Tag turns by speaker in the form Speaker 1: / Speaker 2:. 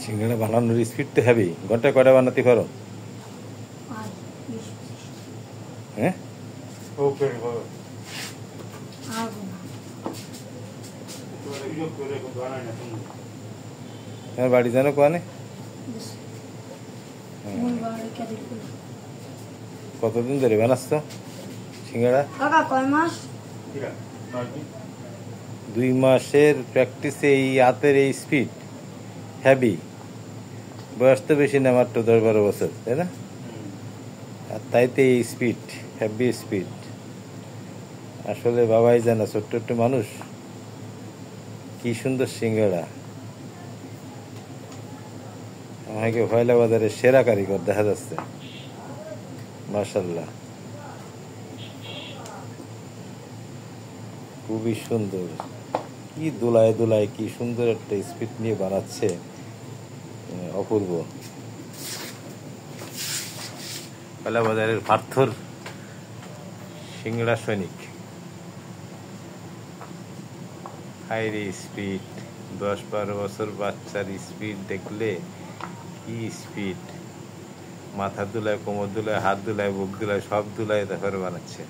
Speaker 1: সিঙ্গাড়া বানানোর স্পিড তো হ্যাভি। ঘন্টায় কয়টা বানাতে পারো? হ্যাঁ, তোমার বাড়ি জানো কোয়ানে? কতদিন ধরে বানাচ্ছ সিঙ্গাড়া? 2 মাসের প্র্যাকটিসে এই হাতের এই স্পিড হ্যাভি। বয়স তো বেশি না, মাত্র 10-12 বছর, তাই না? আর তাইতে এই স্পিড, হ্যাভি স্পিড। আসলে বাবাই জানা, ছোট্ট একটু মানুষ, কি সুন্দর সিঙ্গাড়া। আমাকে ভয়লা বাজারের সেরা কারিগর দেখা যাচ্ছে, মাশাআল্লাহ। খুবই সুন্দর, কি দোলায় দোলায় কি সুন্দর একটা স্পিড নিয়ে বানাচ্ছে, অপূর্ব। ভয়লা বাজারের পাথর সিঙ্গাড়া সৈনিক। হাইরে স্পিড, 10-12 বছর বাচ্চার স্পিড দেখলে কি স্পিড! মাথা দুলায়, কোমর দুলায়, হাত দুলায়, বুক দুলায়, সব দুলায় তারপরে বানাচ্ছে।